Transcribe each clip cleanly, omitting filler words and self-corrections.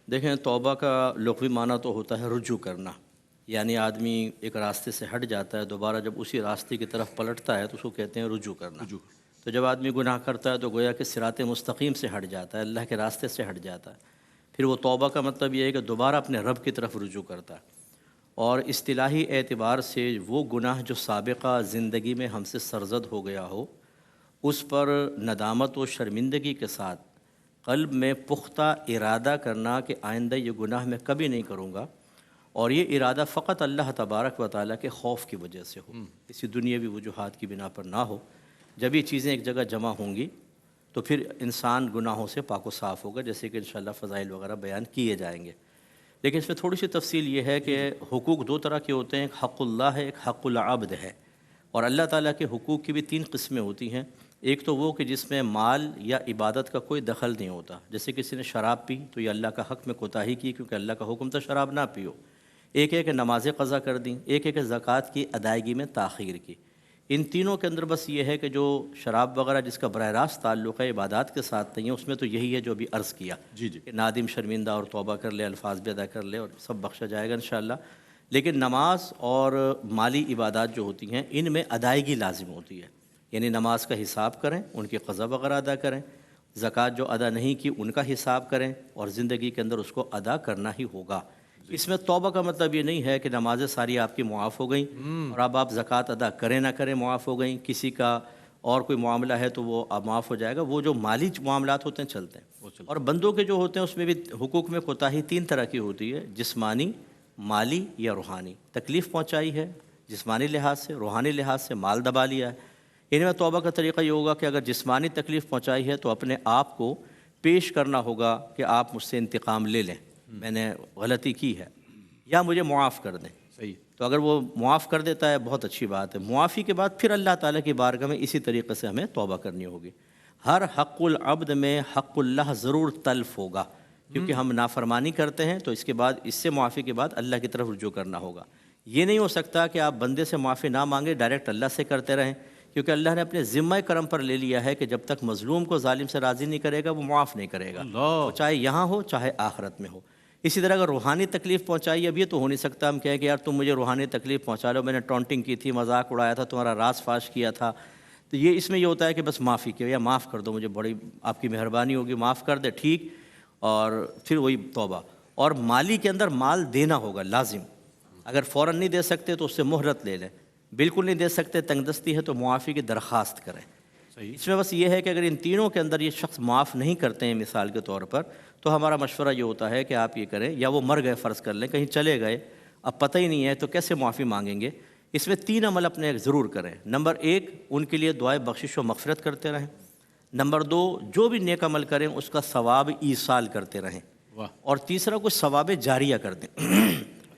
دیکھیں، توبہ کا لغوی معنی تو ہوتا ہے رجوع کرنا، یعنی آدمی ایک راستے سے ہٹ جاتا ہے، دوبارہ جب اسی راستے کی طرف پلٹتا ہے تو اس کو کہتے ہیں رجوع کرنا۔ رجوع۔ تو جب آدمی گناہ کرتا ہے تو گویا کہ صراط مستقیم سے ہٹ جاتا ہے، اللہ کے راستے سے ہٹ جاتا ہے۔ پھر وہ توبہ کا مطلب یہ ہے کہ دوبارہ اپنے رب کی طرف رجوع کرتا ہے، اور اصطلاحی اعتبار سے وہ گناہ جو سابقہ زندگی میں ہم سے سرزد ہو گیا ہو، اس پر ندامت و شرمندگی کے ساتھ قلب میں پختہ ارادہ کرنا کہ آئندہ یہ گناہ میں کبھی نہیں کروں گا، اور یہ ارادہ فقط اللہ تبارک و تعالیٰ کے خوف کی وجہ سے ہو، کسی دنیاوی وجوہات کی بنا پر نہ ہو۔ جب یہ چیزیں ایک جگہ جمع ہوں گی تو پھر انسان گناہوں سے پاک و صاف ہوگا، جیسے کہ انشاءاللہ فضائل وغیرہ بیان کیے جائیں گے۔ لیکن اس میں تھوڑی سی تفصیل یہ ہے کہ حقوق دو طرح کے ہوتے ہیں، ایک حق اللہ ہے، ایک حق العبد ہے، اور اللہ تعالیٰ کے حقوق کی بھی تین قسمیں ہوتی ہیں۔ ایک تو وہ کہ جس میں مال یا عبادت کا کوئی دخل نہیں ہوتا، جیسے کسی نے شراب پی تو یہ اللہ کا حق میں کوتاہی کی، کیونکہ اللہ کا حکم تھا شراب نہ پیو۔ ایک ہے کہ نمازیں قضا کر دیں، ایک ہے کہ زکوٰۃ کی ادائیگی میں تاخیر کی۔ ان تینوں کے اندر بس یہ ہے کہ جو شراب وغیرہ جس کا براہ راست تعلق ہے عبادات کے ساتھ نہیں ہے، اس میں تو یہی ہے جو ابھی عرض کیا کہ نادم شرمندہ اور توبہ کر لے، الفاظ بھی ادا کر لے، اور سب بخشا جائے گا انشاءاللہ۔ لیکن نماز اور مالی عبادات جو ہوتی ہیں ان میں ادائیگی لازم ہوتی ہے، یعنی نماز کا حساب کریں، ان کی قضا وغیرہ ادا کریں، زکوٰۃ جو ادا نہیں کی ان کا حساب کریں، اور زندگی کے اندر اس کو ادا کرنا ہی ہوگا۔ اس میں توبہ کا مطلب یہ نہیں ہے کہ نمازیں ساری آپ کی معاف ہو گئیں اور اب آپ زکوٰۃ ادا کریں نہ کریں معاف ہو گئیں، کسی کا اور کوئی معاملہ ہے تو وہ اب معاف ہو جائے گا۔ وہ جو مالی معاملات ہوتے ہیں چلتے ہیں، اور بندوں کے جو ہوتے ہیں اس میں بھی حقوق میں کوتاہی تین طرح کی ہوتی ہے، جسمانی، مالی یا روحانی۔ تکلیف پہنچائی ہے جسمانی لحاظ سے، روحانی لحاظ سے مال دبا لیا ہے۔ ان میں توبہ کا طریقہ یہ ہوگا کہ اگر جسمانی تکلیف پہنچائی ہے تو اپنے آپ کو پیش کرنا ہوگا کہ آپ مجھ سے انتقام لے لیں، میں نے غلطی کی ہے، یا مجھے معاف کر دیں۔ صحیح۔ تو اگر وہ معاف کر دیتا ہے بہت اچھی بات ہے۔ معافی کے بعد پھر اللہ تعالیٰ کی بارگاہ میں اسی طریقے سے ہمیں توبہ کرنی ہوگی۔ ہر حق العبد میں حق اللہ ضرور تلف ہوگا، کیونکہ ہم نافرمانی کرتے ہیں، تو اس کے بعد اس سے معافی کے بعد اللہ کی طرف رجوع کرنا ہوگا۔ یہ نہیں ہو سکتا کہ آپ بندے سے معافی نہ مانگے، ڈائریکٹ اللہ سے کرتے رہیں، کیونکہ اللہ نے اپنے ذمہ کرم پر لے لیا ہے کہ جب تک مظلوم کو ظالم سے راضی نہیں کرے گا وہ معاف نہیں کرے گا، وہ چاہے یہاں ہو چاہے آخرت میں ہو۔ اسی طرح اگر روحانی تکلیف پہنچائی، اب یہ تو ہو نہیں سکتا ہم کہیں کہ یار تم مجھے روحانی تکلیف پہنچا لو، میں نے ٹونٹنگ کی تھی، مذاق اڑایا تھا، تمہارا راز فاش کیا تھا، تو یہ اس میں یہ ہوتا ہے کہ بس معافی کی، یا معاف کر دو مجھے، بڑی آپ کی مہربانی ہوگی، معاف کر دے، ٹھیک، اور پھر وہی توبہ۔ اور مالی کے اندر مال دینا ہوگا لازم، اگر فوراً نہیں دے سکتے تو اس سے مہلت لے لیں، بالکل نہیں دے سکتے، تنگ دستی ہے تو معافی کی درخواست کریں۔ اس میں بس یہ ہے کہ اگر ان تینوں کے اندر یہ شخص معاف نہیں کرتے ہیں مثال کے طور پر، تو ہمارا مشورہ یہ ہوتا ہے کہ آپ یہ کریں، یا وہ مر گئے فرض کر لیں، کہیں چلے گئے، اب پتہ ہی نہیں ہے تو کیسے معافی مانگیں گے۔ اس میں تین عمل اپنے ضرور کریں۔ نمبر ایک، ان کے لیے دعائے بخشش و مغفرت کرتے رہیں۔ نمبر دو، جو بھی نیک عمل کریں اس کا ثواب ایصال کرتے رہیں۔ اور تیسرا، کچھ ثواب جاریہ کر دیں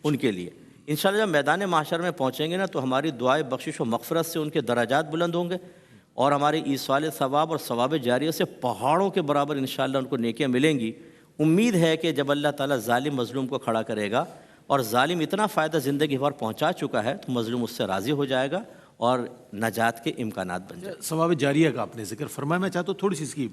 ان کے لیے۔ انشاءاللہ جب میدان محشر میں پہنچیں گے نا تو ہماری دعائے بخشش و مغفرت سے ان کے درجات بلند ہوں گے، اور ہمارے ایصال ثواب اور ثواب جاریہ سے پہاڑوں کے برابر انشاءاللہ ان کو نیکیاں ملیں گی۔ امید ہے کہ جب اللہ تعالیٰ ظالم مظلوم کو کھڑا کرے گا، اور ظالم اتنا فائدہ زندگی بھر پہنچا چکا ہے، تو مظلوم اس سے راضی ہو جائے گا اور نجات کے امکانات بن جائیں گے۔ ثواب جاریہ کا آپ نے ذکر فرمایا، میں چاہتا ہوں تھوڑی سی اس کی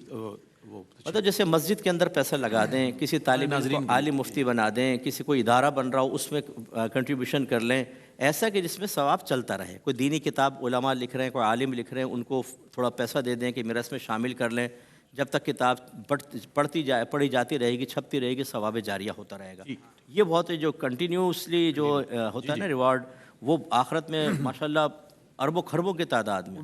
مطلب جیسے مسجد کے اندر پیسہ لگا دیں، کسی طالب علم کو عالم مفتی بنا دیں، کسی کوئی ادارہ بن رہا ہو اس میں کنٹریبیوشن کر لیں، ایسا کہ جس میں ثواب چلتا رہے۔ کوئی دینی کتاب علماء لکھ رہے ہیں، کوئی عالم لکھ رہے ہیں، ان کو تھوڑا پیسہ دے دیں کہ میرا اس میں شامل کر لیں، جب تک کتاب پڑھی جاتی رہے گی، چھپتی رہے گی، ثواب جاریہ ہوتا رہے گا۔ یہ بہت جو کنٹینیوسلی جو ہوتا ہے نا ریوارڈ، وہ آخرت میں ماشاءاللہ اربوں خربوں کی تعداد میں